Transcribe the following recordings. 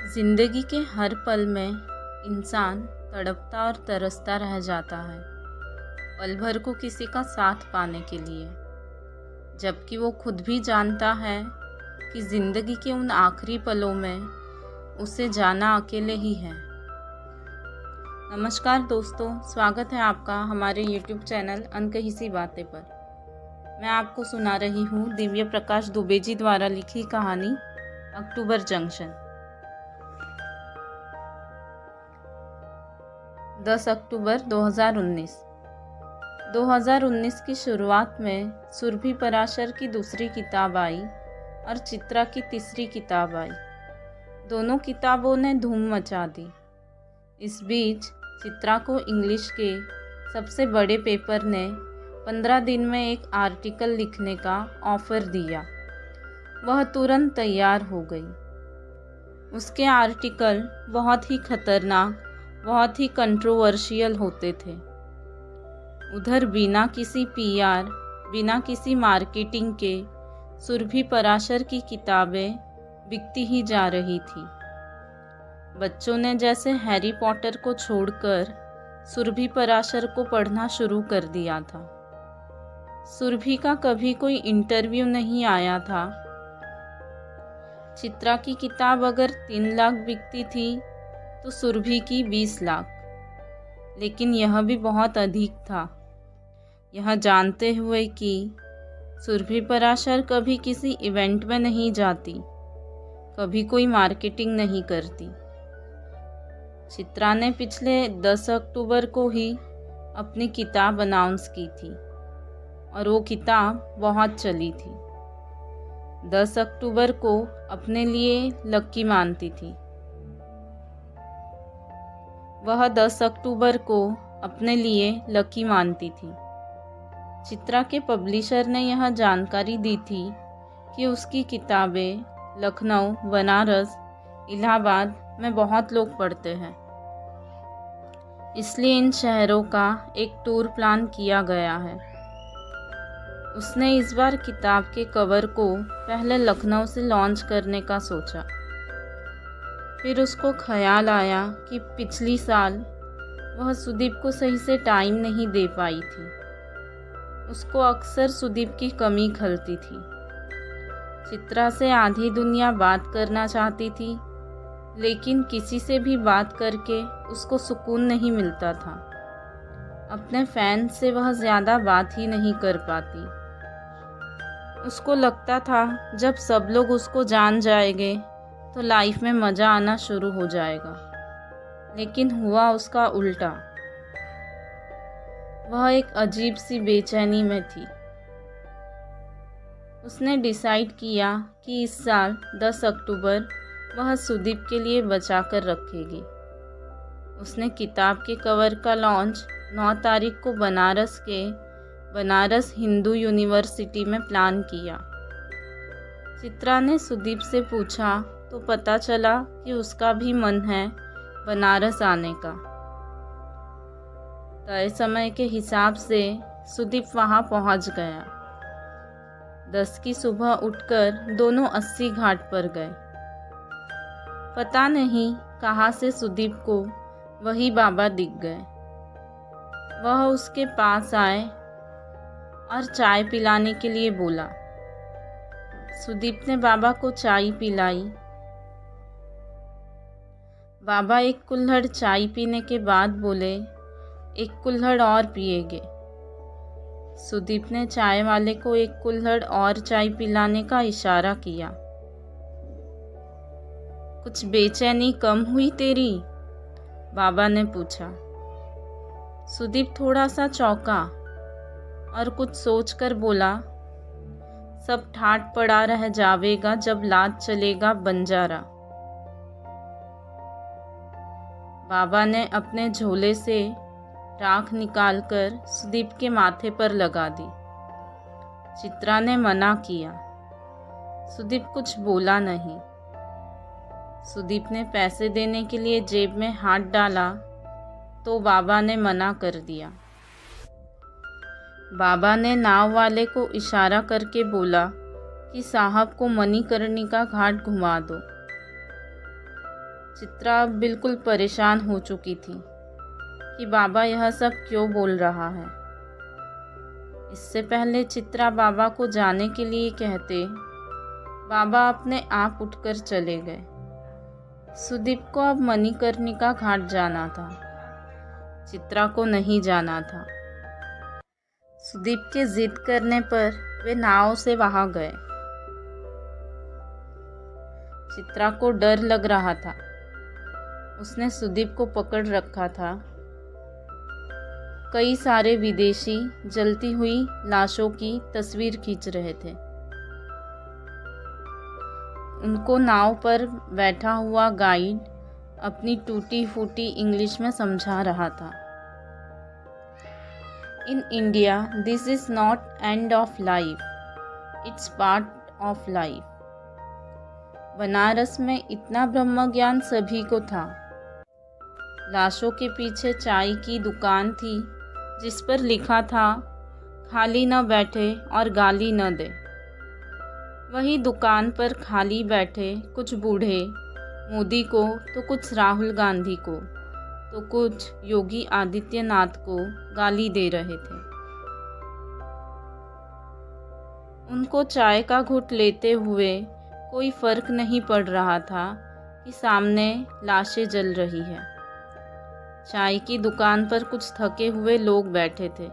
जिंदगी के हर पल में इंसान तड़पता और तरसता रह जाता है पल भर को किसी का साथ पाने के लिए, जबकि वो खुद भी जानता है कि जिंदगी के उन आखिरी पलों में उसे जाना अकेले ही है। नमस्कार दोस्तों, स्वागत है आपका हमारे YouTube चैनल अनकही सी बातें पर। मैं आपको सुना रही हूँ दिव्य प्रकाश दुबे जी द्वारा लिखी कहानी अक्टूबर जंक्शन। 10 अक्टूबर 2019 की शुरुआत में सुरभि पराशर की दूसरी किताब आई और चित्रा की तीसरी किताब आई। दोनों किताबों ने धूम मचा दी। इस बीच चित्रा को इंग्लिश के सबसे बड़े पेपर ने 15 दिन में एक आर्टिकल लिखने का ऑफ़र दिया। वह तुरंत तैयार हो गई। उसके आर्टिकल बहुत ही खतरनाक, बहुत ही कंट्रोवर्शियल होते थे। उधर बिना किसी पीआर, बिना किसी मार्केटिंग के सुरभि पराशर की किताबें बिकती ही जा रही थी। बच्चों ने जैसे हैरी पॉटर को छोड़कर सुरभि पराशर को पढ़ना शुरू कर दिया था। सुरभि का कभी कोई इंटरव्यू नहीं आया था। चित्रा की किताब अगर 3 लाख बिकती थी तो सुरभि की 20 लाख, लेकिन यह भी बहुत अधिक था। यह जानते हुए कि सुरभि पराशर कभी किसी इवेंट में नहीं जाती, कभी कोई मार्केटिंग नहीं करती। चित्रा ने पिछले 10 अक्टूबर को ही अपनी किताब अनाउंस की थी और वो किताब बहुत चली थी। 10 अक्टूबर को अपने लिए लकी मानती थी। वह 10 अक्टूबर को अपने लिए लकी मानती थी। चित्रा के पब्लिशर ने यह जानकारी दी थी कि उसकी किताबें लखनऊ, बनारस, इलाहाबाद में बहुत लोग पढ़ते हैं, इसलिए इन शहरों का एक टूर प्लान किया गया है। उसने इस बार किताब के कवर को पहले लखनऊ से लॉन्च करने का सोचा। फिर उसको ख्याल आया कि पिछली साल वह सुदीप को सही से टाइम नहीं दे पाई थी। उसको अक्सर सुदीप की कमी खलती थी। चित्रा से आधी दुनिया बात करना चाहती थी, लेकिन किसी से भी बात करके उसको सुकून नहीं मिलता था। अपने फैन से वह ज़्यादा बात ही नहीं कर पाती। उसको लगता था जब सब लोग उसको जान जाएंगे तो लाइफ में मज़ा आना शुरू हो जाएगा, लेकिन हुआ उसका उल्टा। वह एक अजीब सी बेचैनी में थी। उसने डिसाइड किया कि इस साल 10 अक्टूबर वह सुदीप के लिए बचा कर रखेगी। उसने किताब के कवर का लॉन्च 9 तारीख को बनारस हिंदू यूनिवर्सिटी में प्लान किया। चित्रा ने सुदीप से पूछा तो पता चला कि उसका भी मन है बनारस आने का। तय समय के हिसाब से सुदीप वहां पहुंच गया। 10 की सुबह उठकर दोनों 80 घाट पर गए। पता नहीं कहाँ से सुदीप को वही बाबा दिख गए। वह उसके पास आए और चाय पिलाने के लिए बोला। सुदीप ने बाबा को चाय पिलाई। बाबा एक कुल्हड़ चाय पीने के बाद बोले, एक कुल्हड़ और पिएगे। सुदीप ने चाय वाले को एक कुल्हड़ और चाय पिलाने का इशारा किया। कुछ बेचैनी कम हुई तेरी? बाबा ने पूछा। सुदीप थोड़ा सा चौंका और कुछ सोचकर बोला, सब ठाट पड़ा रह जावेगा जब लात चलेगा बंजारा। बाबा ने अपने झोले से राख निकालकर सुदीप के माथे पर लगा दी। चित्रा ने मना किया। सुदीप कुछ बोला नहीं। सुदीप ने पैसे देने के लिए जेब में हाथ डाला तो बाबा ने मना कर दिया। बाबा ने नाव वाले को इशारा करके बोला कि साहब को मणिकर्णिका घाट घुमा दो। चित्रा अब बिल्कुल परेशान हो चुकी थी कि बाबा यह सब क्यों बोल रहा है। इससे पहले चित्रा बाबा को जाने के लिए कहते, बाबा अपने आप उठकर चले गए। सुदीप को अब मणिकर्णिका घाट जाना था, चित्रा को नहीं जाना था। सुदीप के जिद करने पर वे नाव से वहां गए। चित्रा को डर लग रहा था। उसने सुदीप को पकड़ रखा था। कई सारे विदेशी जलती हुई लाशों की तस्वीर खींच रहे थे। उनको नाव पर बैठा हुआ गाइड अपनी टूटी फूटी इंग्लिश में समझा रहा था। In India this is not end of life, it's part of life. Banaras में इतना ब्रह्म ज्ञान सभी को था। लाशों के पीछे चाय की दुकान थी जिस पर लिखा था, खाली न बैठे और गाली न दे। वही दुकान पर खाली बैठे कुछ बूढ़े मोदी को तो कुछ राहुल गांधी को तो कुछ योगी आदित्यनाथ को गाली दे रहे थे। उनको चाय का घूंट लेते हुए कोई फर्क नहीं पड़ रहा था कि सामने लाशें जल रही है। चाय की दुकान पर कुछ थके हुए लोग बैठे थे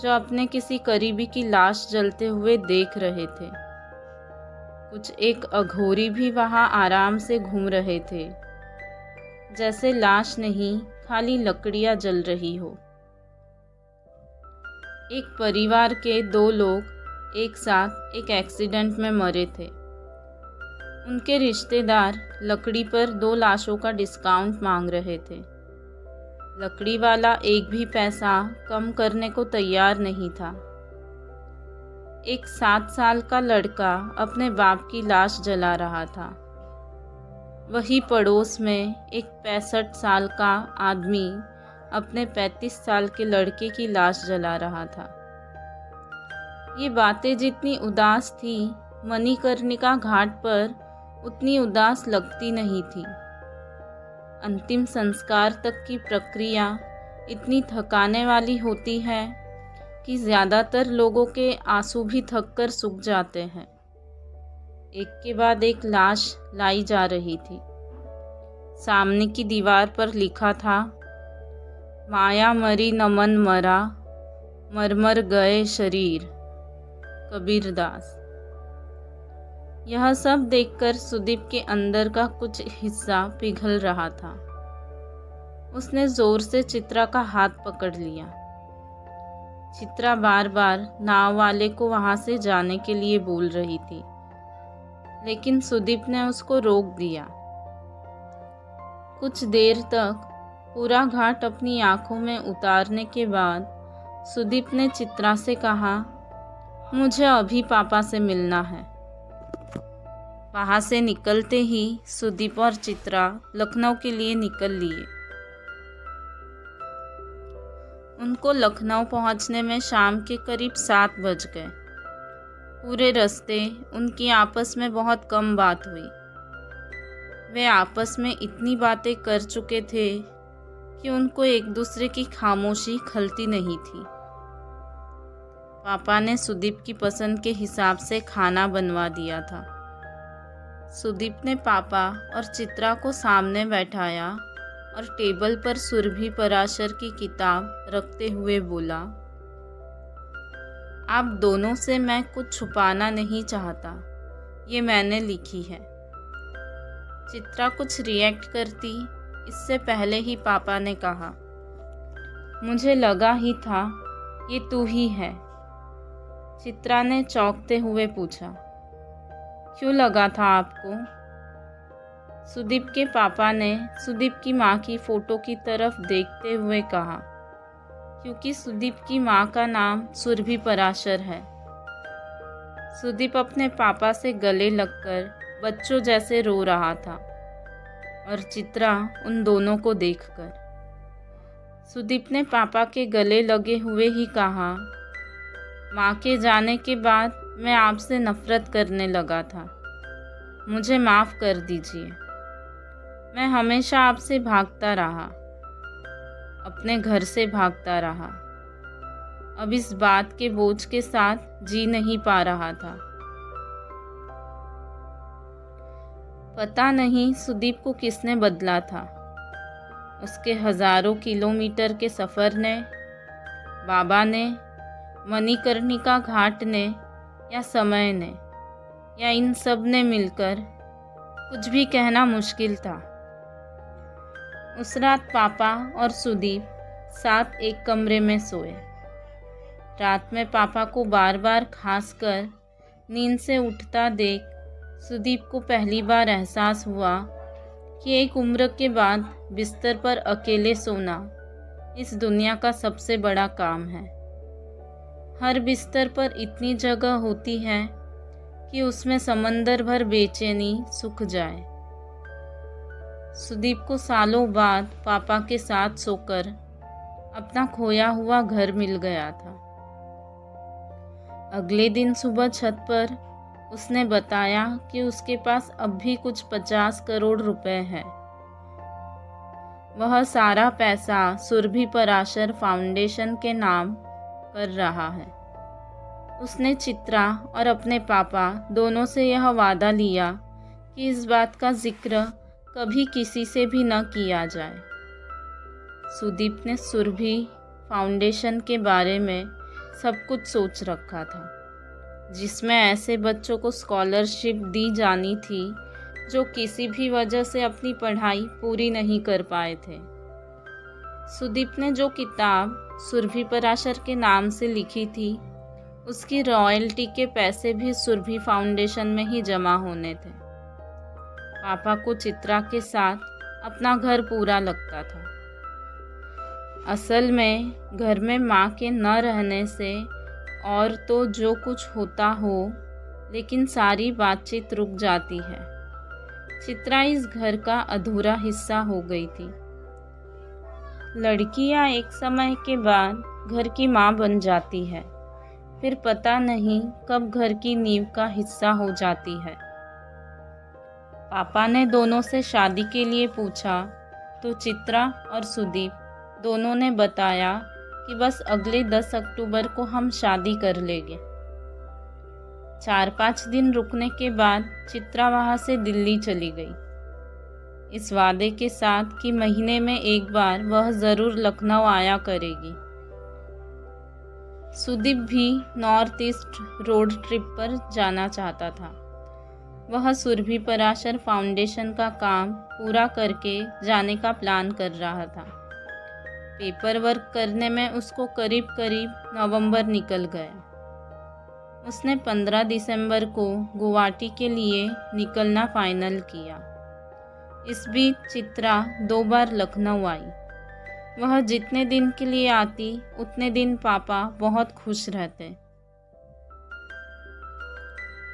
जो अपने किसी करीबी की लाश जलते हुए देख रहे थे। कुछ एक अघोरी भी वहां आराम से घूम रहे थे, जैसे लाश नहीं खाली लकड़ियां जल रही हो। एक परिवार के 2 लोग एक साथ एक एक्सीडेंट में मरे थे। उनके रिश्तेदार लकड़ी पर 2 लाशों का डिस्काउंट मांग रहे थे। लकड़ी वाला एक भी पैसा कम करने को तैयार नहीं था। एक 7 साल का लड़का अपने बाप की लाश जला रहा था। वही पड़ोस में एक 65 साल का आदमी अपने 35 साल के लड़के की लाश जला रहा था। ये बातें जितनी उदास थी, मणिकर्णिका घाट पर उतनी उदास लगती नहीं थी। अंतिम संस्कार तक की प्रक्रिया इतनी थकाने वाली होती है कि ज़्यादातर लोगों के आंसू भी थक कर सूख जाते हैं। एक के बाद एक लाश लाई जा रही थी। सामने की दीवार पर लिखा था, माया मरी नमन मरा, मरमर गए शरीर, कबीरदास। यह सब देखकर सुदीप के अंदर का कुछ हिस्सा पिघल रहा था। उसने जोर से चित्रा का हाथ पकड़ लिया। चित्रा बार बार नाव वाले को वहां से जाने के लिए बोल रही थी, लेकिन सुदीप ने उसको रोक दिया। कुछ देर तक पूरा घाट अपनी आंखों में उतारने के बाद सुदीप ने चित्रा से कहा, मुझे अभी पापा से मिलना है। वहां से निकलते ही सुदीप और चित्रा लखनऊ के लिए निकल लिए। उनको लखनऊ पहुंचने में शाम के करीब 7 बज गए। पूरे रास्ते उनकी आपस में बहुत कम बात हुई। वे आपस में इतनी बातें कर चुके थे कि उनको एक दूसरे की खामोशी खलती नहीं थी। पापा ने सुदीप की पसंद के हिसाब से खाना बनवा दिया था। सुदीप ने पापा और चित्रा को सामने बैठाया और टेबल पर सुरभि पराशर की किताब रखते हुए बोला, आप दोनों से मैं कुछ छुपाना नहीं चाहता, ये मैंने लिखी है। चित्रा कुछ रिएक्ट करती इससे पहले ही पापा ने कहा, मुझे लगा ही था ये तू ही है। चित्रा ने चौंकते हुए पूछा, क्यों लगा था आपको? सुदीप के पापा ने सुदीप की माँ की फोटो की तरफ देखते हुए कहा, क्योंकि सुदीप की माँ का नाम सुरभि पराशर है। सुदीप अपने पापा से गले लगकर बच्चों जैसे रो रहा था और चित्रा उन दोनों को देखकर। सुदीप ने पापा के गले लगे हुए ही कहा, माँ के जाने के बाद मैं आपसे नफरत करने लगा था, मुझे माफ़ कर दीजिए। मैं हमेशा आपसे भागता रहा, अपने घर से भागता रहा। अब इस बात के बोझ के साथ जी नहीं पा रहा था। पता नहीं सुदीप को किसने बदला था, उसके हजारों किलोमीटर के सफ़र ने, बाबा ने, मणिकर्णिका घाट ने, या समय ने, या इन सब ने मिलकर। कुछ भी कहना मुश्किल था। उस रात पापा और सुदीप साथ एक कमरे में सोए। रात में पापा को बार बार खांसकर नींद से उठता देख सुदीप को पहली बार एहसास हुआ कि एक उम्र के बाद बिस्तर पर अकेले सोना इस दुनिया का सबसे बड़ा काम है। हर बिस्तर पर इतनी जगह होती है कि उसमें समंदर भर बेचैनी सूख जाए। सुदीप को सालों बाद पापा के साथ सोकर अपना खोया हुआ घर मिल गया था। अगले दिन सुबह छत पर उसने बताया कि उसके पास अब भी कुछ 50 करोड़ रुपए है। वह सारा पैसा सुरभि पराशर फाउंडेशन के नाम कर रहा है। उसने चित्रा और अपने पापा दोनों से यह वादा लिया कि इस बात का जिक्र कभी किसी से भी न किया जाए। सुदीप ने सुरभि फाउंडेशन के बारे में सब कुछ सोच रखा था, जिसमें ऐसे बच्चों को स्कॉलरशिप दी जानी थी जो किसी भी वजह से अपनी पढ़ाई पूरी नहीं कर पाए थे। सुदीप ने जो किताब सुरभि पराशर के नाम से लिखी थी, उसकी रॉयल्टी के पैसे भी सुरभि फाउंडेशन में ही जमा होने थे। पापा को चित्रा के साथ अपना घर पूरा लगता था। असल में घर में माँ के न रहने से और तो जो कुछ होता हो, लेकिन सारी बातचीत रुक जाती है। चित्रा इस घर का अधूरा हिस्सा हो गई थी। लड़कियां एक समय के बाद घर की माँ बन जाती है, फिर पता नहीं कब घर की नींव का हिस्सा हो जाती है। पापा ने दोनों से शादी के लिए पूछा तो चित्रा और सुदीप दोनों ने बताया कि बस अगले 10 अक्टूबर को हम शादी कर लेंगे। 4-5 दिन रुकने के बाद चित्रा वहाँ से दिल्ली चली गई, इस वादे के साथ कि महीने में एक बार वह ज़रूर लखनऊ आया करेगी। सुदीप भी नॉर्थ ईस्ट रोड ट्रिप पर जाना चाहता था। वह सुरभि पराशर फाउंडेशन का काम पूरा करके जाने का प्लान कर रहा था। पेपर वर्क करने में उसको करीब नवंबर निकल गया। उसने 15 दिसंबर को गुवाहाटी के लिए निकलना फाइनल किया। इस बीच चित्रा 2 बार लखनऊ आई। वह जितने दिन के लिए आती उतने दिन पापा बहुत खुश रहते।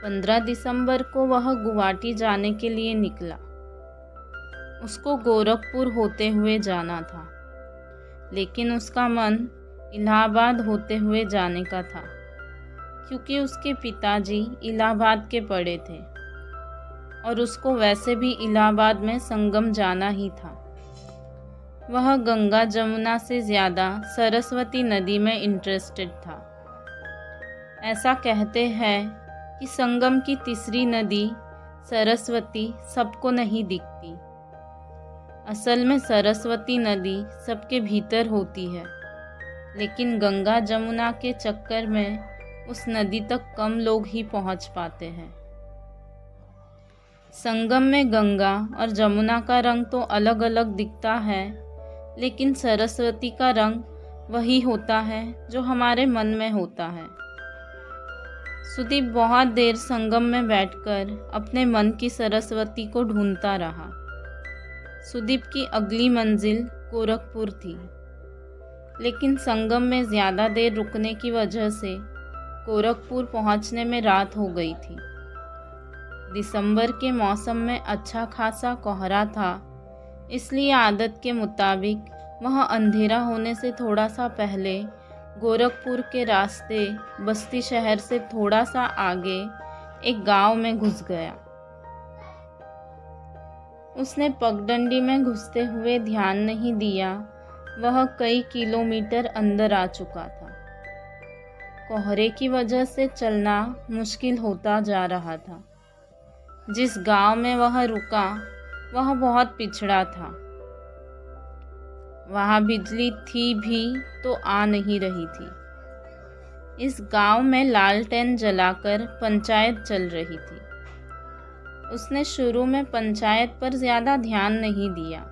15 दिसंबर को वह गुवाहाटी जाने के लिए निकला। उसको गोरखपुर होते हुए जाना था, लेकिन उसका मन इलाहाबाद होते हुए जाने का था, क्योंकि उसके पिताजी इलाहाबाद के पड़े थे और उसको वैसे भी इलाहाबाद में संगम जाना ही था। वह गंगा जमुना से ज़्यादा सरस्वती नदी में इंटरेस्टेड था। ऐसा कहते हैं कि संगम की तीसरी नदी सरस्वती सबको नहीं दिखती। असल में सरस्वती नदी सबके भीतर होती है, लेकिन गंगा जमुना के चक्कर में उस नदी तक कम लोग ही पहुंच पाते हैं। संगम में गंगा और जमुना का रंग तो अलग अलग दिखता है, लेकिन सरस्वती का रंग वही होता है जो हमारे मन में होता है। सुदीप बहुत देर संगम में बैठकर अपने मन की सरस्वती को ढूंढता रहा। सुदीप की अगली मंजिल गोरखपुर थी, लेकिन संगम में ज़्यादा देर रुकने की वजह से गोरखपुर पहुंचने में रात हो गई थी। दिसंबर के मौसम में अच्छा खासा कोहरा था, इसलिए आदत के मुताबिक वह अंधेरा होने से थोड़ा सा पहले गोरखपुर के रास्ते बस्ती शहर से थोड़ा सा आगे एक गांव में घुस गया। उसने पगडंडी में घुसते हुए ध्यान नहीं दिया, वह कई किलोमीटर अंदर आ चुका था। कोहरे की वजह से चलना मुश्किल होता जा रहा था। जिस गांव में वह रुका वह बहुत पिछड़ा था। वहाँ बिजली थी भी तो आ नहीं रही थी। इस गांव में लालटेन जलाकर पंचायत चल रही थी। उसने शुरू में पंचायत पर ज़्यादा ध्यान नहीं दिया।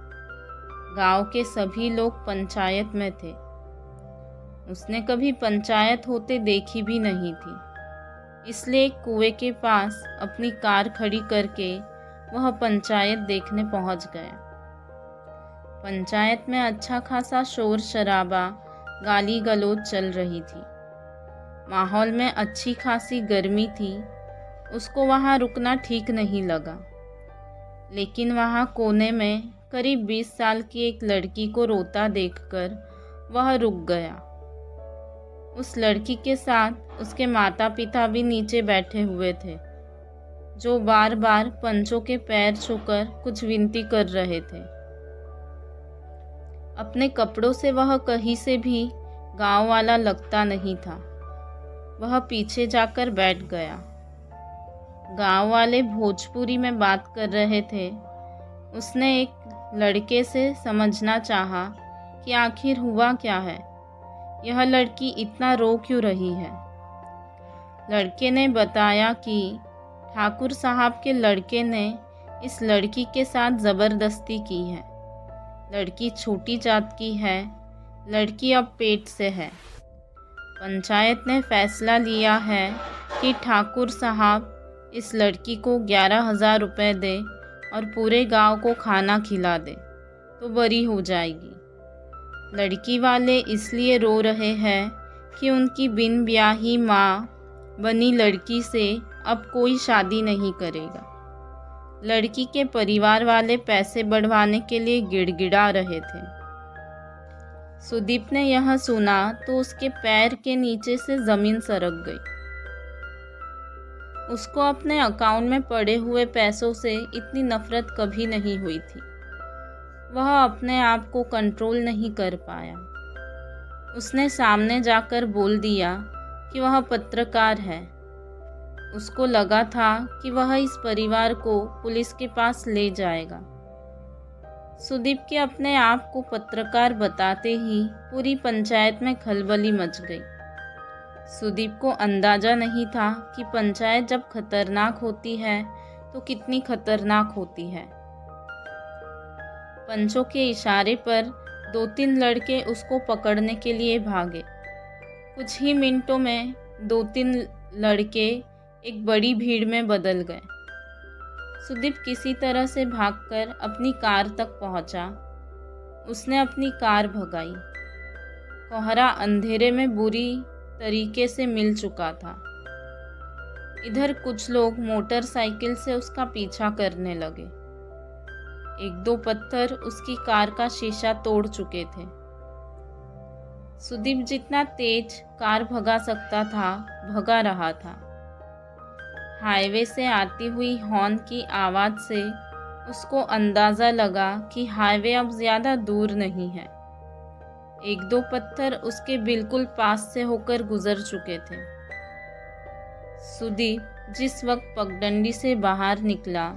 गांव के सभी लोग पंचायत में थे। उसने कभी पंचायत होते देखी भी नहीं थी, इसलिए एक कुएं के पास अपनी कार खड़ी करके वह पंचायत देखने पहुंच गया। पंचायत में अच्छा खासा शोर शराबा, गाली गलौज चल रही थी। माहौल में अच्छी खासी गर्मी थी। उसको वहाँ रुकना ठीक नहीं लगा, लेकिन वहाँ कोने में करीब 20 साल की एक लड़की को रोता देखकर वह रुक गया। उस लड़की के साथ उसके माता पिता भी नीचे बैठे हुए थे, जो बार बार पंचों के पैर छूकर कुछ विनती कर रहे थे। अपने कपड़ों से वह कहीं से भी गांव वाला लगता नहीं था। वह पीछे जाकर बैठ गया। गांव वाले भोजपुरी में बात कर रहे थे। उसने एक लड़के से समझना चाहा कि आखिर हुआ क्या है, यह लड़की इतना रो क्यों रही है। लड़के ने बताया कि ठाकुर साहब के लड़के ने इस लड़की के साथ ज़बरदस्ती की है। लड़की छोटी जात की है, लड़की अब पेट से है। पंचायत ने फैसला लिया है कि ठाकुर साहब इस लड़की को 11,000 रुपये दे और पूरे गांव को खाना खिला दे तो बरी हो जाएगी। लड़की वाले इसलिए रो रहे हैं कि उनकी बिन ब्याही माँ बनी लड़की से अब कोई शादी नहीं करेगा। लड़की के परिवार वाले पैसे बढ़वाने के लिए गिड़गिड़ा रहे थे। सुदीप ने यह सुना तो उसके पैर के नीचे से ज़मीन सरक गई। उसको अपने अकाउंट में पड़े हुए पैसों से इतनी नफरत कभी नहीं हुई थी। वह अपने आप को कंट्रोल नहीं कर पाया। उसने सामने जाकर बोल दिया कि वह पत्रकार है। उसको लगा था कि वह इस परिवार को पुलिस के पास ले जाएगा। सुदीप के अपने आप को पत्रकार बताते ही पूरी पंचायत में खलबली मच गई। सुदीप को अंदाजा नहीं था कि पंचायत जब खतरनाक होती है तो कितनी खतरनाक होती है। पंचों के इशारे पर 2-3 लड़के उसको पकड़ने के लिए भागे। कुछ ही मिनटों में 2-3 लड़के एक बड़ी भीड़ में बदल गए। सुदीप किसी तरह से भागकर अपनी कार तक पहुंचा। उसने अपनी कार भगाई। कोहरा अंधेरे में बुरी तरीके से मिल चुका था। इधर कुछ लोग मोटरसाइकिल से उसका पीछा करने लगे। 1-2 पत्थर उसकी कार का शीशा तोड़ चुके थे। सुदीप जितना तेज कार भगा सकता था भगा रहा था। हाईवे से आती हुई हॉर्न की आवाज़ से उसको अंदाज़ा लगा कि हाईवे अब ज़्यादा दूर नहीं है। 1-2 पत्थर उसके बिल्कुल पास से होकर गुजर चुके थे। सुदीप जिस वक्त पगडंडी से बाहर निकला,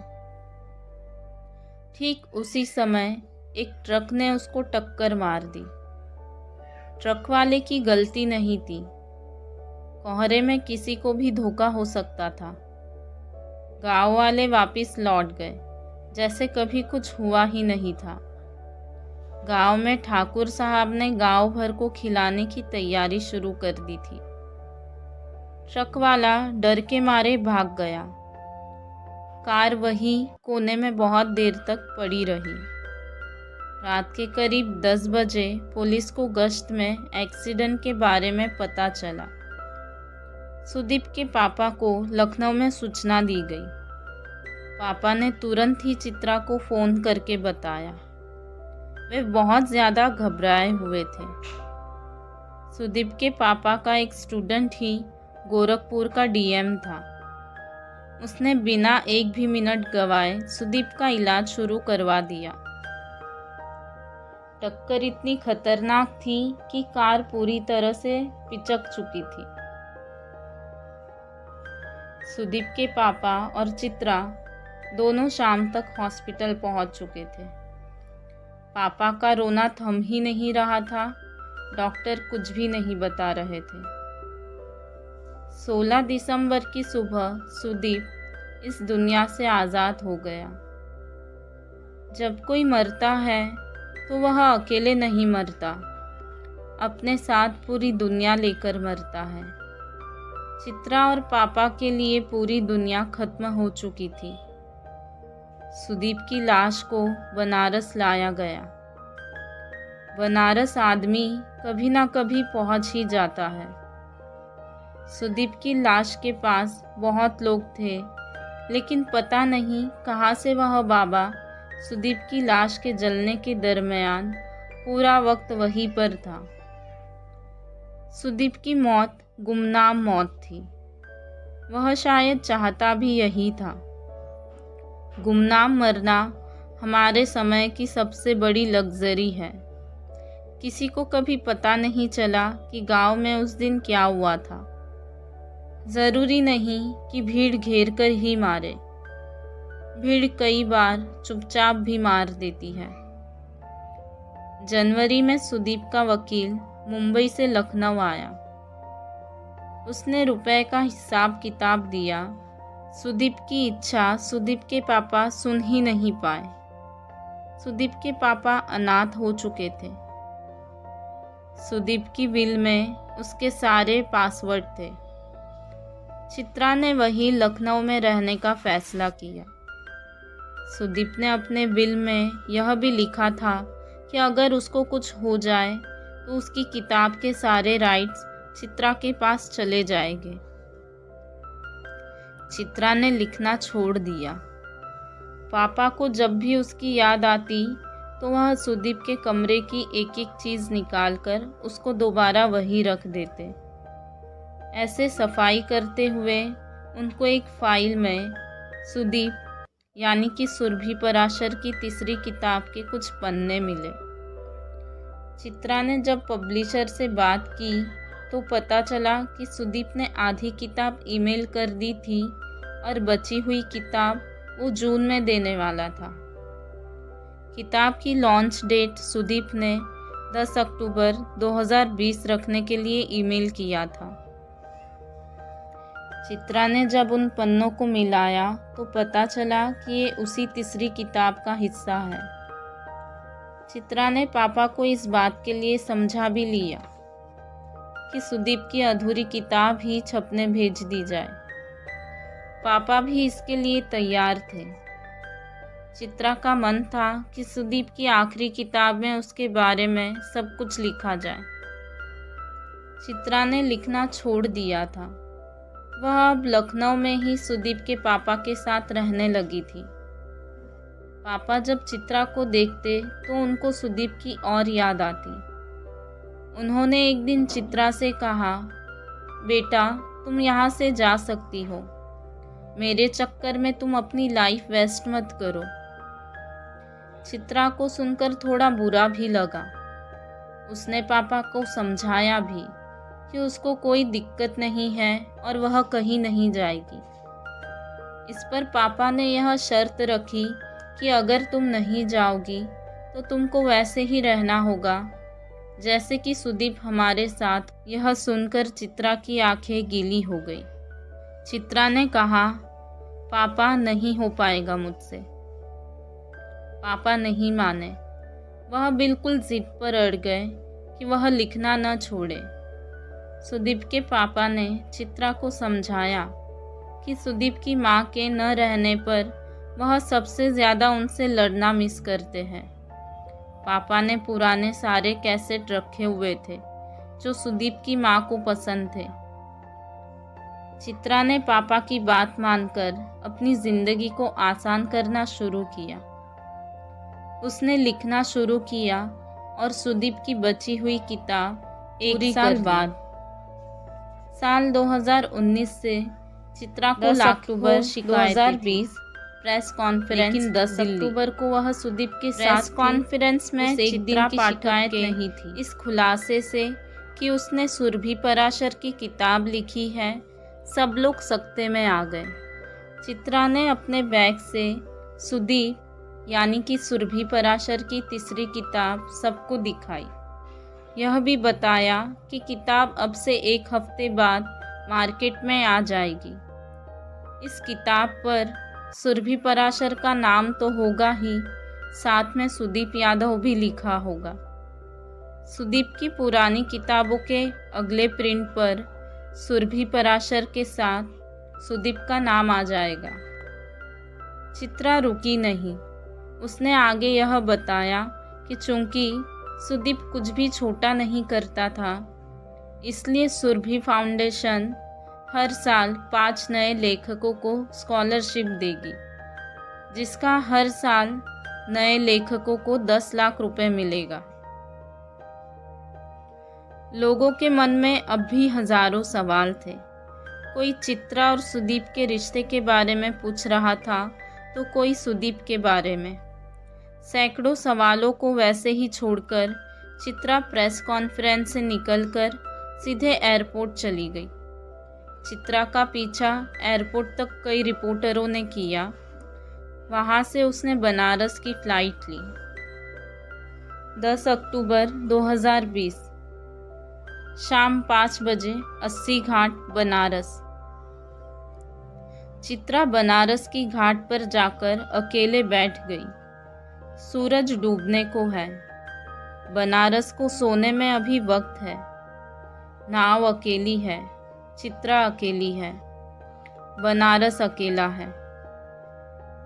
ठीक उसी समय एक ट्रक ने उसको टक्कर मार दी। ट्रक वाले की गलती नहीं थी। कोहरे में किसी को भी धोखा हो सकता था। गांव वाले वापस लौट गए जैसे कभी कुछ हुआ ही नहीं था। गांव में ठाकुर साहब ने गांव भर को खिलाने की तैयारी शुरू कर दी थी। ट्रक वाला डर के मारे भाग गया। कार वहीं कोने में बहुत देर तक पड़ी रही। रात के करीब 10 बजे पुलिस को गश्त में एक्सीडेंट के बारे में पता चला। सुदीप के पापा को लखनऊ में सूचना दी गई। पापा ने तुरंत ही चित्रा को फ़ोन करके बताया। वे बहुत ज़्यादा घबराए हुए थे। सुदीप के पापा का एक स्टूडेंट ही गोरखपुर का डीएम था। उसने बिना एक भी मिनट गवाए सुदीप का इलाज शुरू करवा दिया। टक्कर इतनी खतरनाक थी कि कार पूरी तरह से पिचक चुकी थी। सुदीप के पापा और चित्रा दोनों शाम तक हॉस्पिटल पहुंच चुके थे। पापा का रोना थम ही नहीं रहा था। डॉक्टर कुछ भी नहीं बता रहे थे। 16 दिसंबर की सुबह सुदीप इस दुनिया से आज़ाद हो गया। जब कोई मरता है तो वह अकेले नहीं मरता, अपने साथ पूरी दुनिया लेकर मरता है। चित्रा और पापा के लिए पूरी दुनिया खत्म हो चुकी थी। सुदीप की लाश को बनारस लाया गया। बनारस आदमी कभी ना कभी पहुंच ही जाता है। सुदीप की लाश के पास बहुत लोग थे, लेकिन पता नहीं कहाँ से वह बाबा सुदीप की लाश के जलने के दरमियान पूरा वक्त वहीं पर था। सुदीप की मौत गुमनाम मौत थी। वह शायद चाहता भी यही था। गुमनाम मरना हमारे समय की सबसे बड़ी लग्जरी है। किसी को कभी पता नहीं चला कि गांव में उस दिन क्या हुआ था। ज़रूरी नहीं कि भीड़ घेर कर ही मारे। भीड़ कई बार चुपचाप भी मार देती है। जनवरी में सुदीप का वकील मुंबई से लखनऊ आया। उसने रुपए का हिसाब किताब दिया। सुदीप की इच्छा सुदीप के पापा सुन ही नहीं पाए। सुदीप के पापा अनाथ हो चुके थे। सुदीप की विल में उसके सारे पासवर्ड थे। चित्रा ने वहीं लखनऊ में रहने का फैसला किया। सुदीप ने अपने विल में यह भी लिखा था कि अगर उसको कुछ हो जाए तो उसकी किताब के सारे राइट्स चित्रा के पास चले जाएंगे। चित्रा ने लिखना छोड़ दिया। पापा को जब भी उसकी याद आती तो वह सुदीप के कमरे की एक एक चीज़ निकालकर उसको दोबारा वहीं रख देते। ऐसे सफाई करते हुए उनको एक फाइल में सुदीप यानी कि सुरभि पराशर की तीसरी किताब के कुछ पन्ने मिले। चित्रा ने जब पब्लिशर से बात की तो पता चला कि सुदीप ने आधी किताब ईमेल कर दी थी और बची हुई किताब वो जून में देने वाला था। किताब की लॉन्च डेट सुदीप ने 10 अक्टूबर 2020 रखने के लिए ईमेल किया था। चित्रा ने जब उन पन्नों को मिलाया तो पता चला कि ये उसी तीसरी किताब का हिस्सा है। चित्रा ने पापा को इस बात के लिए समझा भी लिया कि सुदीप की अधूरी किताब ही छपने भेज दी जाए। पापा भी इसके लिए तैयार थे। चित्रा का मन था कि सुदीप की आखिरी किताब में उसके बारे में सब कुछ लिखा जाए। चित्रा ने लिखना छोड़ दिया था। वह अब लखनऊ में ही सुदीप के पापा के साथ रहने लगी थी। पापा जब चित्रा को देखते तो उनको सुदीप की और याद आती। उन्होंने एक दिन चित्रा से कहा, बेटा तुम यहाँ से जा सकती हो, मेरे चक्कर में तुम अपनी लाइफ वेस्ट मत करो। चित्रा को सुनकर थोड़ा बुरा भी लगा। उसने पापा को समझाया भी कि उसको कोई दिक्कत नहीं है और वह कहीं नहीं जाएगी। इस पर पापा ने यह शर्त रखी कि अगर तुम नहीं जाओगी तो तुमको वैसे ही रहना होगा जैसे कि सुदीप हमारे साथ। यह सुनकर चित्रा की आंखें गीली हो गई। चित्रा ने कहा, पापा नहीं हो पाएगा मुझसे। पापा नहीं माने। वह बिल्कुल जिद पर अड़ गए कि वह लिखना न छोड़े। सुदीप के पापा ने चित्रा को समझाया कि सुदीप की माँ के न रहने पर वह सबसे ज़्यादा उनसे लड़ना मिस करते हैं। पापा ने पुराने सारे कैसेट रखे हुए थे जो सुदीप की माँ को पसंद थे। चित्रा ने पापा की बात मानकर अपनी ज़िंदगी को आसान करना शुरू किया। उसने लिखना शुरू किया और सुदीप की बची हुई किताब एक साल बाद साल 2019 से चित्रा को 10 अक्टूबर 2020 प्रेस कॉन्फ्रेंस, लेकिन 10 अक्टूबर को वह सुदीप के साथ कॉन्फ्रेंस में चित्रा पाठक के नहीं थी। इस खुलासे से कि उसने सुरभि पराशर की किताब लिखी है, सब लोग सकते में आ गए। चित्रा ने अपने बैग से सुदीप यानी कि सुरभि पराशर की तीसरी किताब सबको दिखाई। यह भी बताया कि किताब अब से 1 हफ्ते बाद मार्केट में आ जाएगी। इस किताब पर सुरभि पराशर का नाम तो होगा ही, साथ में सुदीप यादव भी लिखा होगा। सुदीप की पुरानी किताबों के अगले प्रिंट पर सुरभि पराशर के साथ सुदीप का नाम आ जाएगा। चित्रा रुकी नहीं। उसने आगे यह बताया कि चूंकि सुदीप कुछ भी छोटा नहीं करता था, इसलिए सुरभि फाउंडेशन हर साल 5 नए लेखकों को स्कॉलरशिप देगी, जिसका हर साल नए लेखकों को 10 लाख रुपए मिलेगा। लोगों के मन में अब भी हजारों सवाल थे। कोई चित्रा और सुदीप के रिश्ते के बारे में पूछ रहा था तो कोई सुदीप के बारे में। सैकड़ों सवालों को वैसे ही छोड़कर चित्रा प्रेस कॉन्फ्रेंस से निकलकर सीधे एयरपोर्ट चली गई। चित्रा का पीछा एयरपोर्ट तक कई रिपोर्टरों ने किया। वहां से उसने बनारस की फ्लाइट ली। 10 अक्टूबर 2020 शाम 5 बजे 80 घाट बनारस। चित्रा बनारस की घाट पर जाकर अकेले बैठ गई। सूरज डूबने को है। बनारस को सोने में अभी वक्त है। नाव अकेली है, चित्रा अकेली है, बनारस अकेला है।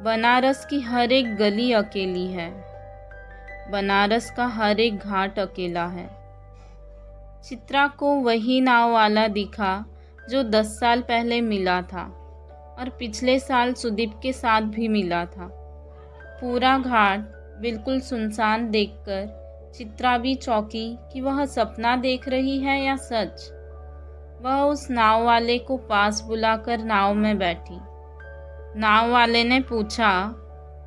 बनारस की हर एक गली अकेली है। बनारस का हर एक घाट अकेला है। चित्रा को वही नाव वाला दिखा जो 10 साल पहले मिला था और पिछले साल सुदीप के साथ भी मिला था। पूरा घाट बिल्कुल सुनसान देखकर चित्रा भी चौंकी कि वह सपना देख रही है या सच। वह उस नाव वाले को पास बुलाकर नाव में बैठी। नाव वाले ने पूछा,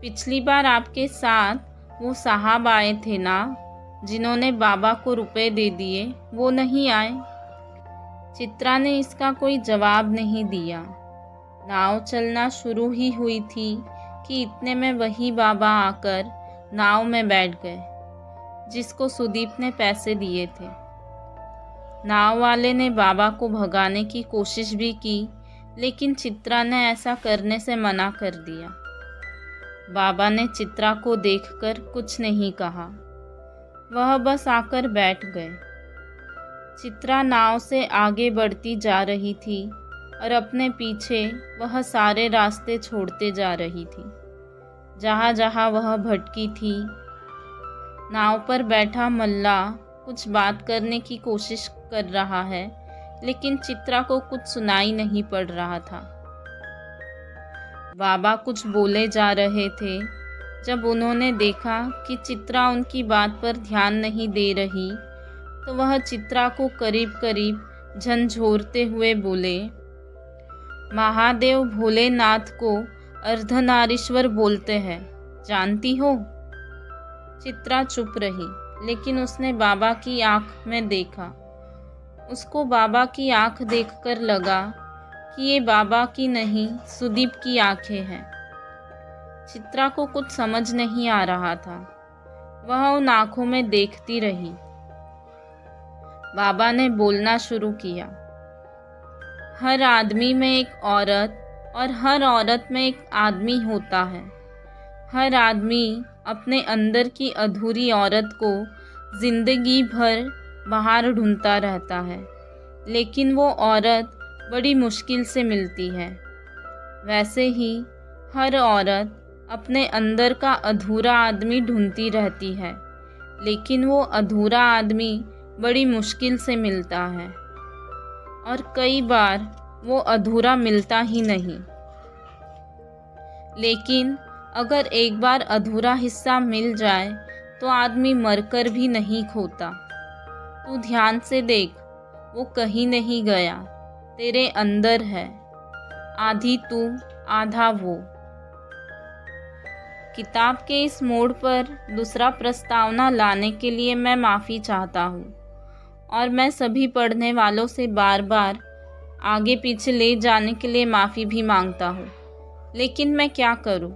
पिछली बार आपके साथ वो साहब आए थे ना, जिन्होंने बाबा को रुपए दे दिए, वो नहीं आए? चित्रा ने इसका कोई जवाब नहीं दिया। नाव चलना शुरू ही हुई थी कि इतने में वही बाबा आकर नाव में बैठ गए, जिसको सुदीप ने पैसे दिए थे। नाव वाले ने बाबा को भगाने की कोशिश भी की, लेकिन चित्रा ने ऐसा करने से मना कर दिया। बाबा ने चित्रा को देखकर कुछ नहीं कहा। वह बस आकर बैठ गए। चित्रा नाव से आगे बढ़ती जा रही थी और अपने पीछे वह सारे रास्ते छोड़ते जा रही थी जहाँ जहाँ वह भटकी थी। नाव पर बैठा मल्ला कुछ बात करने की कोशिश कर रहा है, लेकिन चित्रा को कुछ सुनाई नहीं पड़ रहा था। बाबा कुछ बोले जा रहे थे। जब उन्होंने देखा कि चित्रा उनकी बात पर ध्यान नहीं दे रही, तो वह चित्रा को करीब करीब झंझोरते हुए बोले, महादेव भोलेनाथ को अर्धनारीश्वर बोलते हैं, जानती हो? चित्रा चुप रही, लेकिन उसने बाबा की आंख में देखा। उसको बाबा की आंख देखकर लगा कि ये बाबा की नहीं, सुदीप की आंखें हैं। चित्रा को कुछ समझ नहीं आ रहा था। वह उन आंखों में देखती रही। बाबा ने बोलना शुरू किया, हर आदमी में एक औरत और हर औरत में एक आदमी होता है। हर आदमी अपने अंदर की अधूरी औरत को जिंदगी भर बाहर ढूंढता रहता है, लेकिन वो औरत बड़ी मुश्किल से मिलती है। वैसे ही हर औरत अपने अंदर का अधूरा आदमी ढूंढती रहती है, लेकिन वो अधूरा आदमी बड़ी मुश्किल से मिलता है और कई बार वो अधूरा मिलता ही नहीं। लेकिन अगर एक बार अधूरा हिस्सा मिल जाए तो आदमी मरकर भी नहीं खोता। तू ध्यान से देख, वो कहीं नहीं गया, तेरे अंदर है। आधी तू आधा वो। किताब के इस मोड़ पर दूसरा प्रस्तावना लाने के लिए मैं माफ़ी चाहता हूँ और मैं सभी पढ़ने वालों से बार बार आगे पीछे ले जाने के लिए माफ़ी भी मांगता हूँ। लेकिन मैं क्या करूँ?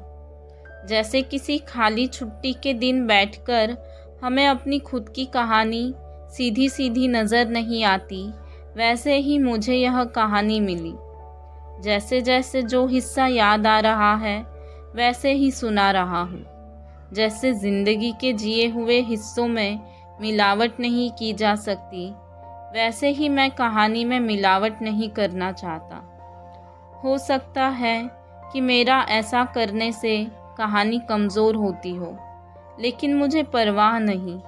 जैसे किसी खाली छुट्टी के दिन बैठकर हमें अपनी खुद की कहानी सीधी सीधी नज़र नहीं आती, वैसे ही मुझे यह कहानी मिली। जैसे जैसे जो हिस्सा याद आ रहा है वैसे ही सुना रहा हूँ। जैसे ज़िंदगी के जिए हुए हिस्सों में मिलावट नहीं की जा सकती, वैसे ही मैं कहानी में मिलावट नहीं करना चाहता। हो सकता है कि मेरा ऐसा करने से कहानी कमज़ोर होती हो, लेकिन मुझे परवाह नहीं,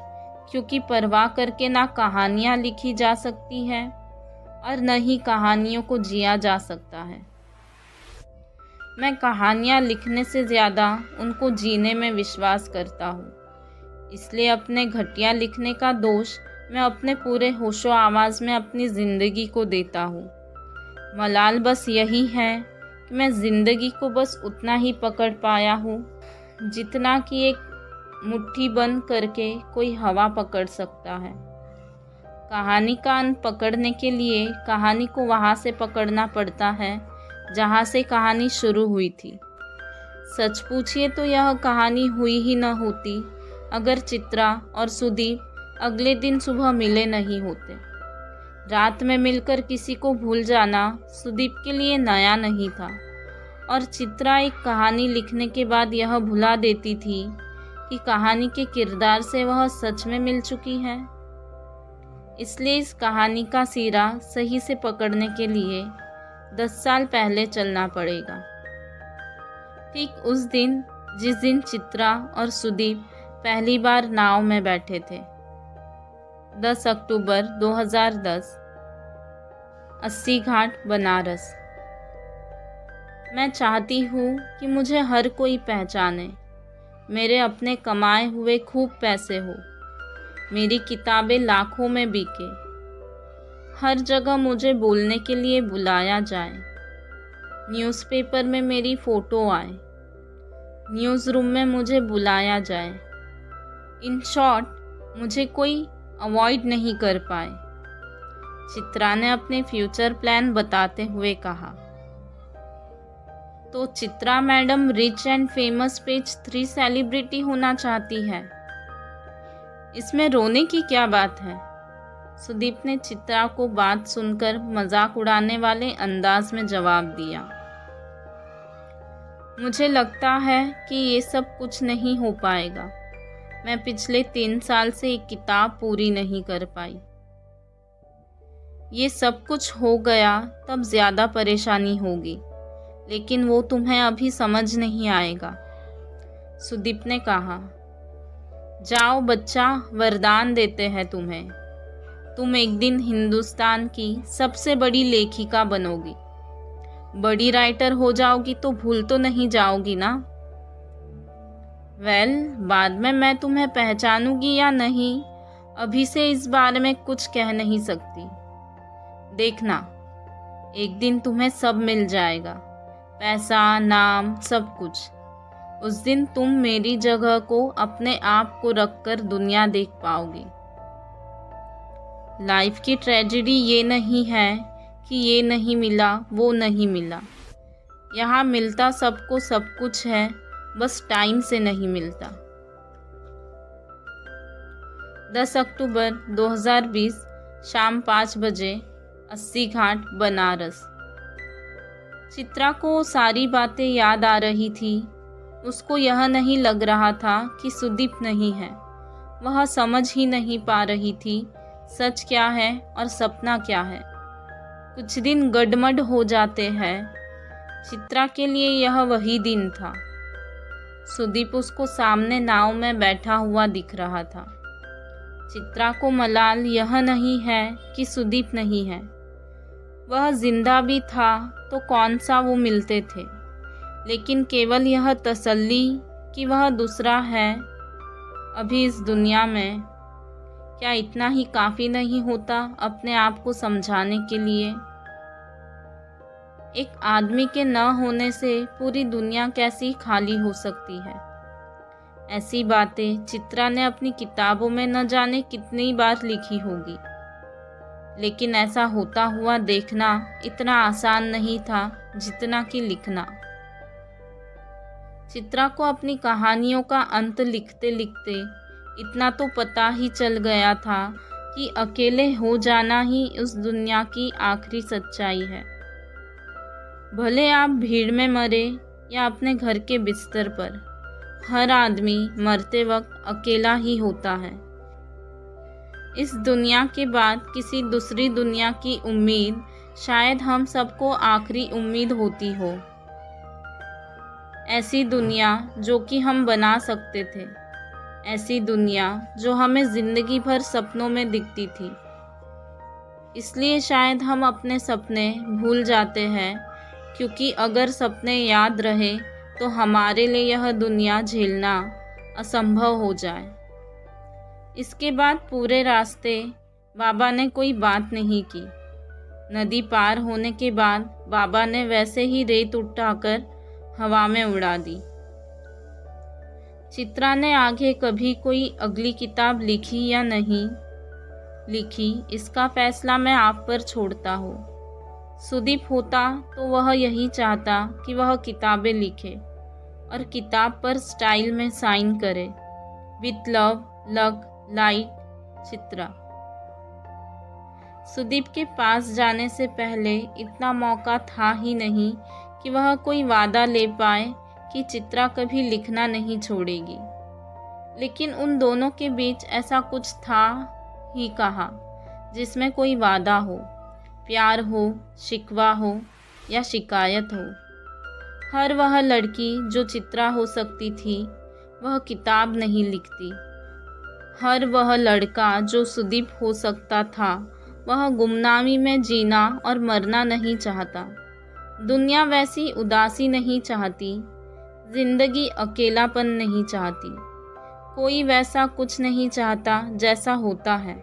क्योंकि परवाह करके ना कहानियाँ लिखी जा सकती हैं और न ही कहानियों को जिया जा सकता है। मैं कहानियाँ लिखने से ज़्यादा उनको जीने में विश्वास करता हूँ। इसलिए अपने घटिया लिखने का दोष मैं अपने पूरे होशो आवाज़ में अपनी ज़िंदगी को देता हूँ। मलाल बस यही है कि मैं ज़िंदगी को बस उतना ही पकड़ पाया हूँ जितना कि एक मुट्ठी बंद करके कोई हवा पकड़ सकता है। कहानी का अंत पकड़ने के लिए कहानी को वहाँ से पकड़ना पड़ता है जहाँ से कहानी शुरू हुई थी। सच पूछिए तो यह कहानी हुई ही न होती अगर चित्रा और सुदीप अगले दिन सुबह मिले नहीं होते। रात में मिलकर किसी को भूल जाना सुदीप के लिए नया नहीं था और चित्रा एक कहानी लिखने के बाद यह भुला देती थी कि कहानी के किरदार से वह सच में मिल चुकी है। इसलिए इस कहानी का सिरा सही से पकड़ने के लिए 10 साल पहले चलना पड़ेगा। ठीक उस दिन जिस दिन चित्रा और सुदीप पहली बार नाव में बैठे थे। 10 अक्टूबर 2010, 80 घाट, बनारस। मैं चाहती हूँ कि मुझे हर कोई पहचाने, मेरे अपने कमाए हुए खूब पैसे हो, मेरी किताबें लाखों में बिके, हर जगह मुझे बोलने के लिए बुलाया जाए, न्यूज़पेपर में मेरी फ़ोटो आए, न्यूज़ रूम में मुझे बुलाया जाए। इन शॉर्ट, मुझे कोई अवॉइड नहीं कर पाए। चित्रा ने अपने फ्यूचर प्लान बताते हुए कहा। तो Chitra madam rich and famous page 3 celebrity होना चाहती है, इसमें रोने की क्या बात है? सुदीप ने चित्रा को बात सुनकर मजाक उड़ाने वाले अंदाज में जवाब दिया। मुझे लगता है कि ये सब कुछ नहीं हो पाएगा। मैं पिछले 3 साल से एक किताब पूरी नहीं कर पाई। ये सब कुछ हो गया तब ज़्यादा परेशानी होगी, लेकिन वो तुम्हें अभी समझ नहीं आएगा। सुदीप ने कहा, जाओ बच्चा, वरदान देते हैं तुम्हें। तुम एक दिन हिंदुस्तान की सबसे बड़ी लेखिका बनोगी। बड़ी राइटर हो जाओगी तो भूल तो नहीं जाओगी ना? बाद में मैं तुम्हें पहचानूंगी या नहीं, अभी से इस बारे में कुछ कह नहीं सकती। देखना, एक दिन तुम्हें सब मिल जाएगा, पैसा, नाम, सब कुछ। उस दिन तुम मेरी जगह को अपने आप को रखकर दुनिया देख पाओगी। लाइफ की ट्रेजेडी ये नहीं है कि ये नहीं मिला, वो नहीं मिला। यहाँ मिलता सबको सब कुछ है, बस टाइम से नहीं मिलता। 10 अक्टूबर 2020, शाम 5 बजे, 80 घाट, बनारस। चित्रा को सारी बातें याद आ रही थी। उसको यह नहीं लग रहा था कि सुदीप नहीं है। वह समझ ही नहीं पा रही थी सच क्या है और सपना क्या है। कुछ दिन गडमड हो जाते हैं। चित्रा के लिए यह वही दिन था। सुदीप उसको सामने नाव में बैठा हुआ दिख रहा था। चित्रा को मलाल यह नहीं है कि सुदीप नहीं है। वह जिंदा भी था तो कौन सा वो मिलते थे, लेकिन केवल यह तसल्ली कि वह दूसरा है अभी इस दुनिया में, क्या इतना ही काफ़ी नहीं होता अपने आप को समझाने के लिए? एक आदमी के न होने से पूरी दुनिया कैसी खाली हो सकती है। ऐसी बातें चित्रा ने अपनी किताबों में न जाने कितनी बार लिखी होगी, लेकिन ऐसा होता हुआ देखना इतना आसान नहीं था जितना कि लिखना। चित्रा को अपनी कहानियों का अंत लिखते लिखते इतना तो पता ही चल गया था कि अकेले हो जाना ही उस दुनिया की आखिरी सच्चाई है। भले आप भीड़ में मरे या अपने घर के बिस्तर पर, हर आदमी मरते वक्त अकेला ही होता है। इस दुनिया के बाद किसी दूसरी दुनिया की उम्मीद शायद हम सबको आखिरी उम्मीद होती हो। ऐसी दुनिया जो कि हम बना सकते थे, ऐसी दुनिया जो हमें जिंदगी भर सपनों में दिखती थी। इसलिए शायद हम अपने सपने भूल जाते हैं, क्योंकि अगर सपने याद रहे तो हमारे लिए यह दुनिया झेलना असंभव हो जाए। इसके बाद पूरे रास्ते बाबा ने कोई बात नहीं की। नदी पार होने के बाद बाबा ने वैसे ही रेत उठाकर हवा में उड़ा दी। चित्रा ने आगे कभी कोई अगली किताब लिखी या नहीं लिखी, इसका फैसला मैं आप पर छोड़ता हूँ। सुदीप होता तो वह यही चाहता कि वह किताबें लिखे और किताब पर स्टाइल में साइन करे, with love, luck, light, Chitra. Sudeep के पास जाने से पहले इतना मौका था ही नहीं कि वह कोई वादा ले पाए कि चित्रा कभी लिखना नहीं छोड़ेगी। लेकिन उन दोनों के बीच ऐसा कुछ था ही कहाँ जिसमें कोई वादा हो, प्यार हो, शिकवा हो या शिकायत हो। हर वह लड़की जो चित्रा हो सकती थी वह किताब नहीं लिखती। हर वह लड़का जो सुदीप हो सकता था वह गुमनामी में जीना और मरना नहीं चाहता। दुनिया वैसी उदासी नहीं चाहती, जिंदगी अकेलापन नहीं चाहती, कोई वैसा कुछ नहीं चाहता जैसा होता है।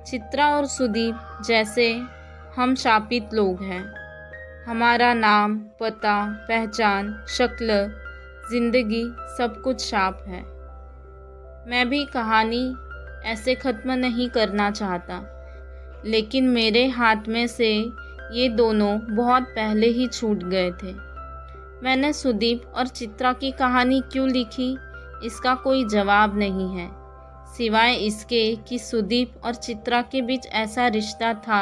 चित्रा और सुदीप जैसे हम शापित लोग हैं। हमारा नाम, पता, पहचान, शक्ल, जिंदगी सब कुछ शाप है। मैं भी कहानी ऐसे ख़त्म नहीं करना चाहता, लेकिन मेरे हाथ में से ये दोनों बहुत पहले ही छूट गए थे। मैंने सुदीप और चित्रा की कहानी क्यों लिखी, इसका कोई जवाब नहीं है, सिवाय इसके कि सुदीप और चित्रा के बीच ऐसा रिश्ता था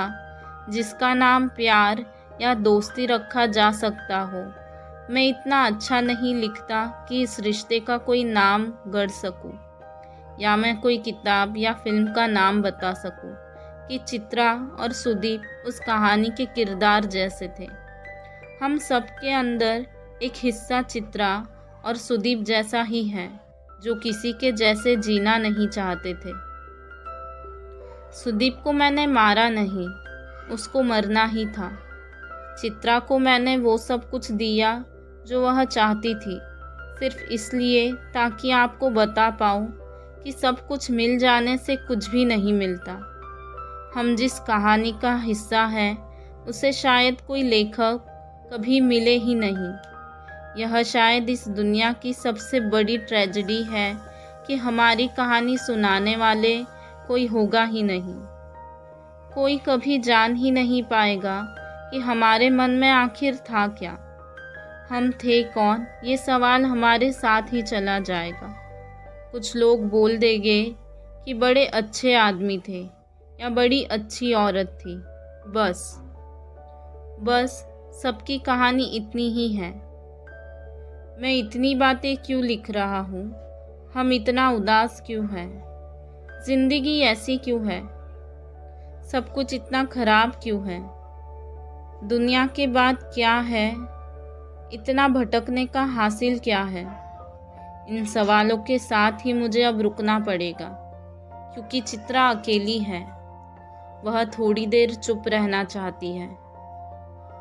जिसका नाम प्यार या दोस्ती रखा जा सकता हो। मैं इतना अच्छा नहीं लिखता कि इस रिश्ते का कोई नाम गढ़ सकूं, या मैं कोई किताब या फिल्म का नाम बता सकूं कि चित्रा और सुदीप उस कहानी के किरदार जैसे थे। हम सब के अंदर एक हिस्सा चित्रा और सुदीप जैसा ही है, जो किसी के जैसे जीना नहीं चाहते थे। सुदीप को मैंने मारा नहीं, उसको मरना ही था। चित्रा को मैंने वो सब कुछ दिया जो वह चाहती थी, सिर्फ इसलिए ताकि आपको बता पाऊँ कि सब कुछ मिल जाने से कुछ भी नहीं मिलता। हम जिस कहानी का हिस्सा है उसे शायद कोई लेखक कभी मिले ही नहीं। यह शायद इस दुनिया की सबसे बड़ी ट्रेजेडी है कि हमारी कहानी सुनाने वाले कोई होगा ही नहीं। कोई कभी जान ही नहीं पाएगा कि हमारे मन में आखिर था क्या, हम थे कौन। ये सवाल हमारे साथ ही चला जाएगा। कुछ लोग बोल देंगे कि बड़े अच्छे आदमी थे या बड़ी अच्छी औरत थी। बस सबकी कहानी इतनी ही है। मैं इतनी बातें क्यों लिख रहा हूँ? हम इतना उदास क्यों हैं? जिंदगी ऐसी क्यों है? सब कुछ इतना खराब क्यों है? दुनिया के बाद क्या है? इतना भटकने का हासिल क्या है? इन सवालों के साथ ही मुझे अब रुकना पड़ेगा, क्योंकि चित्रा अकेली है। वह थोड़ी देर चुप रहना चाहती है।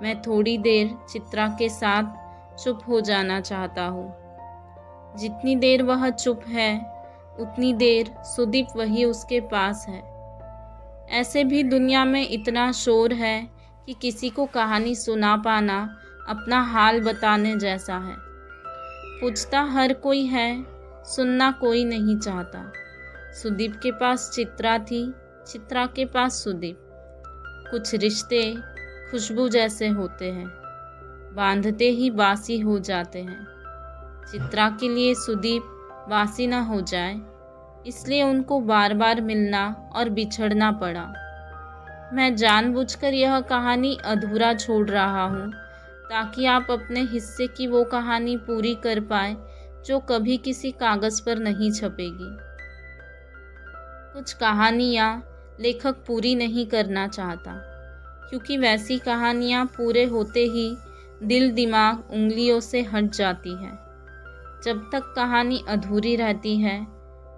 मैं थोड़ी देर चित्रा के साथ चुप हो जाना चाहता हूँ। जितनी देर वह चुप है उतनी देर सुदीप वही उसके पास है। ऐसे भी दुनिया में इतना शोर है कि किसी को कहानी सुना पाना अपना हाल बताने जैसा है। पूछता हर कोई है, सुनना कोई नहीं चाहता। सुदीप के पास चित्रा थी, चित्रा के पास सुदीप। कुछ रिश्ते खुशबू जैसे होते हैं, बांधते ही बासी हो जाते हैं। चित्रा के लिए सुदीप बासी न हो जाए, इसलिए उनको बार बार मिलना और बिछड़ना पड़ा। मैं जानबूझकर यह कहानी अधूरा छोड़ रहा हूँ ताकि आप अपने हिस्से की वो कहानी पूरी कर पाए जो कभी किसी कागज़ पर नहीं छपेगी। कुछ कहानियाँ लेखक पूरी नहीं करना चाहता, क्योंकि वैसी कहानियाँ पूरे होते ही दिल दिमाग उंगलियों से हट जाती है। जब तक कहानी अधूरी रहती है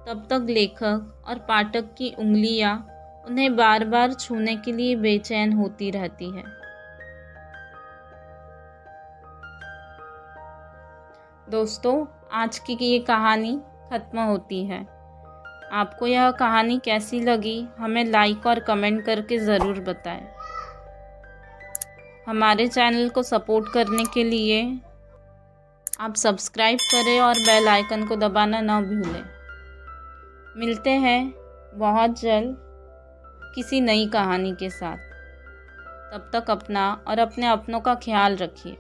तब तक लेखक और पाठक की उंगलियाँ उन्हें बार बार छूने के लिए बेचैन होती रहती है। दोस्तों, आज की ये कहानी ख़त्म होती है। आपको यह कहानी कैसी लगी हमें लाइक और कमेंट करके ज़रूर बताएं। हमारे चैनल को सपोर्ट करने के लिए आप सब्सक्राइब करें और बेल आइकन को दबाना ना भूलें। मिलते हैं बहुत जल्द किसी नई कहानी के साथ। तब तक अपना और अपने अपनों का ख्याल रखिए।